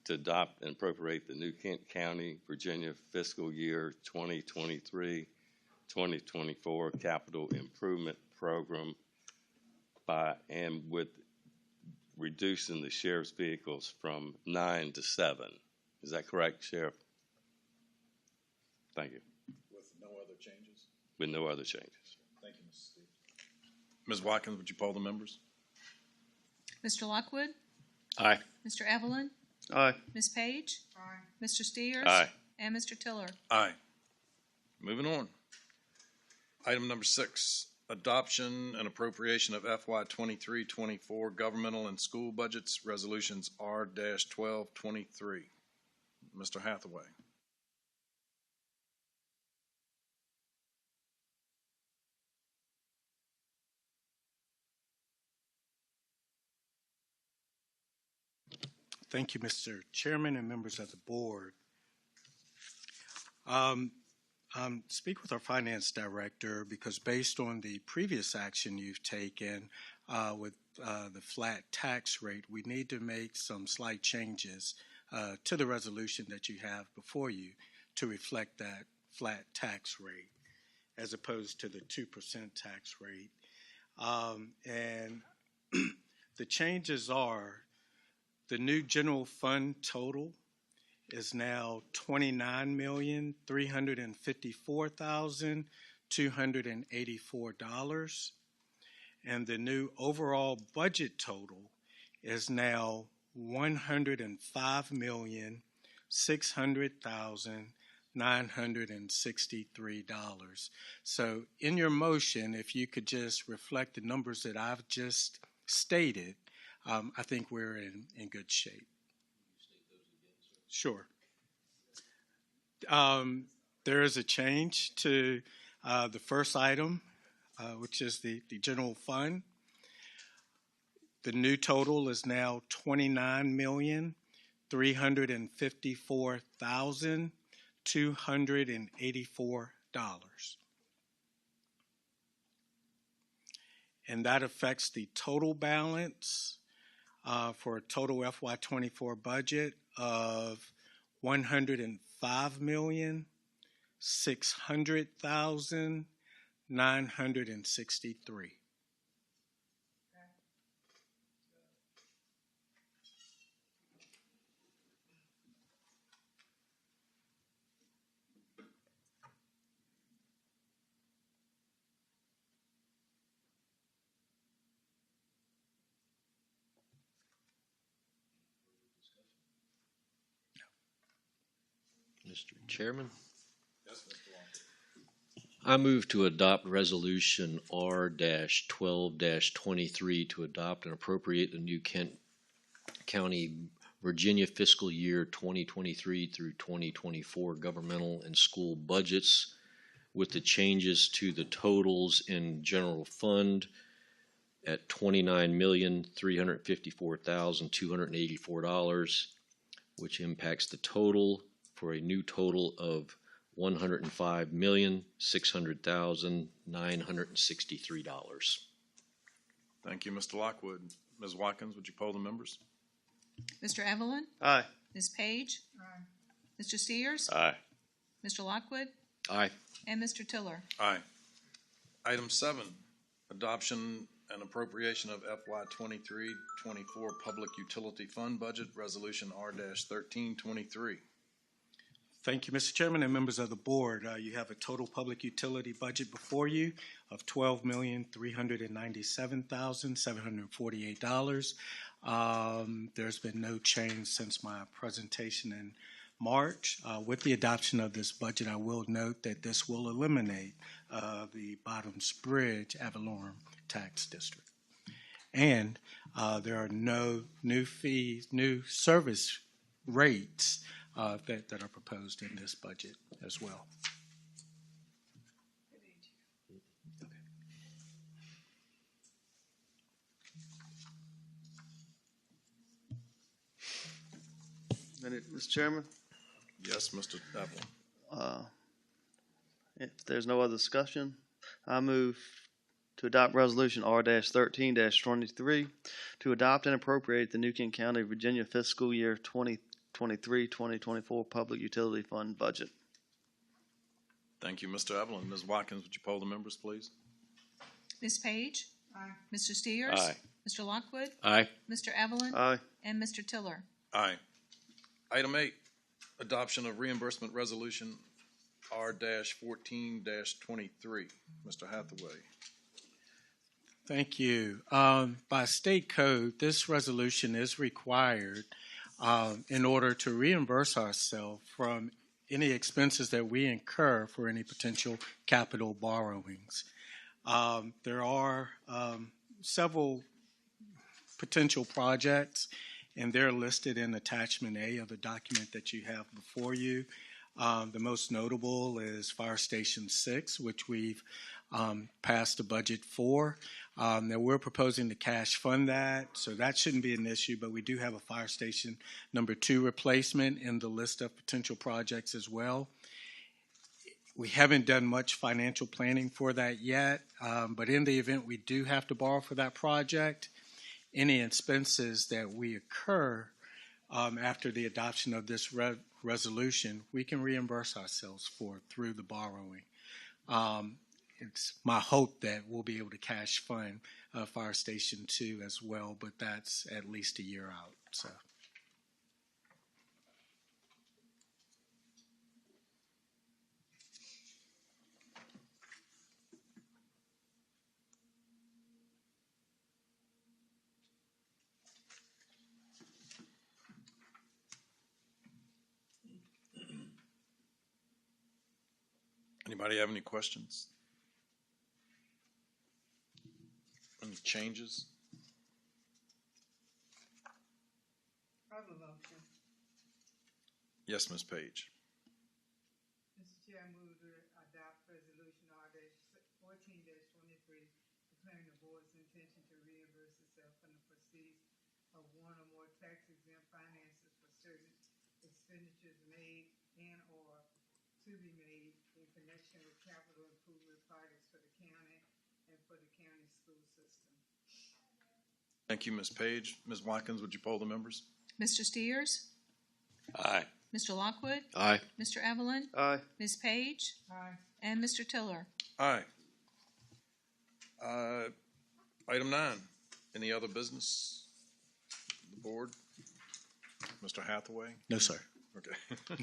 to adopt and appropriate the New Kent County, Virginia fiscal year 2023-2024 capital improvement program and with reducing the sheriff's vehicles from 9 to 7. Is that correct, Sheriff? Thank you. With no other changes? With no other changes. Thank you, Mrs. Steers. Ms. Watkins, would you poll the members? Mr. Lockwood, Aye. Mr. Evelyn, Aye. Ms. Page, Aye. Mr. Steers, Aye. and Mr. Tiller. Aye. Moving on. Item number 6, adoption and appropriation of FY 23-24 governmental and school budgets, resolutions R-1223. Mr. Hathaway. Thank you, Mr. Chairman and members of the board. Speak with our finance director because based on the previous action you've taken with the flat tax rate, we need to make some slight changes to the resolution that you have before you to reflect that flat tax rate as opposed to the 2% tax rate. And the changes are the new general fund total is now $29,354,284, and the new overall budget total is now $105,600,963. So in your motion, if you could just reflect the numbers that I've just stated, I think we're in good shape. Sure. There is a change to the first item, which is the general fund. The new total is now $29,354,284. And that affects the total balance for a total FY24 budget of $105,600,963. Mr. Chairman, Yes, Mr. I move to adopt Resolution R-12-23 to adopt and appropriate the New Kent County, Virginia fiscal year 2023 through 2024 governmental and school budgets with the changes to the totals in general fund at $29,354,284, which impacts the total for a new total of $105,600,963. Thank you, Mr. Lockwood. Ms. Watkins, would you poll the members? Mr. Evelyn, Aye. Ms. Page, Aye. Mr. Steers, Aye. Mr. Lockwood, Aye. and Mr. Tiller. Aye. Item 7, adoption and appropriation of FY 23-24 Public Utility Fund Budget, Resolution R-1323. Thank you, Mr. Chairman and members of the board. You have a total public utility budget before you of $12,397,748. There's been no change since my presentation in March. With the adoption of this budget, I will note that this will eliminate the Bottoms Bridge Avalon tax district. And there are no new fees, new service rates that are proposed in this budget as well. Mr. Chairman, Yes, Mr. Evelyn. if there's no other discussion, I move to adopt Resolution R-13-23 to adopt and appropriate the New Kent County, Virginia fiscal year 2023-2024 Public Utility Fund budget. Thank you, Mr. Evelyn. Ms. Watkins, would you poll the members, please? Ms. Page, Aye. Mr. Steers, Aye. Mr. Lockwood, Aye. Mr. Evelyn, Aye. and Mr. Tiller. Aye. Item 8, adoption of reimbursement resolution R-14-23. Mr. Hathaway. Thank you. By state code, this resolution is required in order to reimburse ourselves from any expenses that we incur for any potential capital borrowings. There are several potential projects, and they're listed in Attachment A of the document that you have before you. The most notable is Fire Station 6, which we've passed a budget for. Now we're proposing to cash fund that, so that shouldn't be an issue, but we do have a Fire Station number 2 replacement in the list of potential projects as well. We haven't done much financial planning for that yet, but in the event we do have to borrow for that project, any expenses that we incur after the adoption of this resolution, we can reimburse ourselves for through the borrowing. It's my hope that we'll be able to cash fund Fire Station 2 as well, but that's at least a year out. So. Anybody have any questions? Any changes? I have a motion. Yes, Ms. Page. Mr. Chair, I move to adopt Resolution R-14-23, declaring the board's intention to reimburse itself from the proceeds of one or more tax-exempt finances for certain expenditures made and/or to be made in connection with capital improvement projects for the county and for the county school system. Thank you, Ms. Page. Ms. Watkins, would you poll the members? Mr. Steers, Aye. Mr. Lockwood, Aye. Mr. Evelyn, Aye. Ms. Page, Aye. and Mr. Tiller. Aye. Item 9, any other business? The board? Mr. Hathaway? No, sir. Okay. I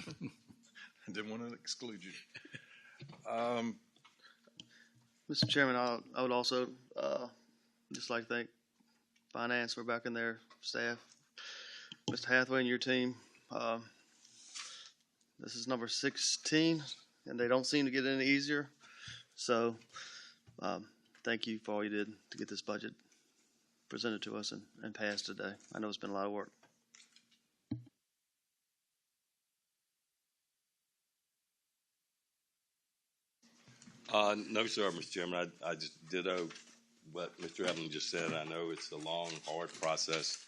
didn't want to exclude you. Mr. Chairman, I would also just like to thank Finance for backing their staff, Mr. Hathaway and your team. This is number 16, and they don't seem to get any easier. So, thank you for all you did to get this budget presented to us and passed today. I know it's been a lot of work. No, sir, Mr. Chairman. I just ditto what Mr. Evelyn just said. I know it's a long, hard process.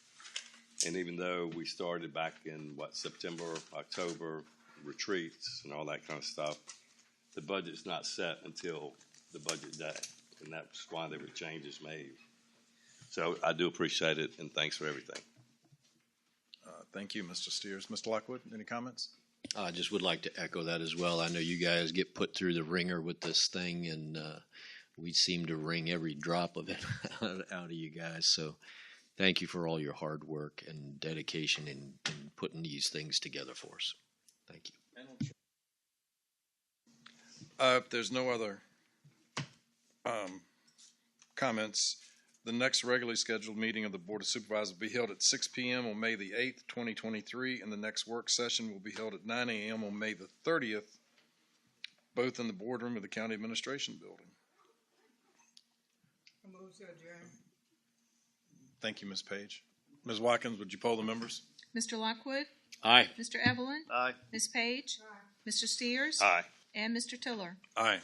And even though we started back in, September, October, retreats and all that kind of stuff, the budget's not set until the budget day. And that's why there were changes made. So I do appreciate it, and thanks for everything. Thank you, Mr. Steers. Mr. Lockwood, any comments? I just would like to echo that as well. I know you guys get put through the ringer with this thing, and we seem to wring every drop of it out of you guys. So thank you for all your hard work and dedication in putting these things together for us. Thank you. If there's no other comments, the next regularly scheduled meeting of the Board of Supervisors will be held at 6 p.m. on May the 8th, 2023, and the next work session will be held at 9 a.m. on May the 30th, both in the boardroom of the County Administration Building. I move to adjourn. Thank you, Ms. Page. Ms. Watkins, would you poll the members? Mr. Lockwood, Aye. Mr. Evelyn, Aye. Ms. Page, Aye. Mr. Steers, Aye. and Mr. Tiller. Aye.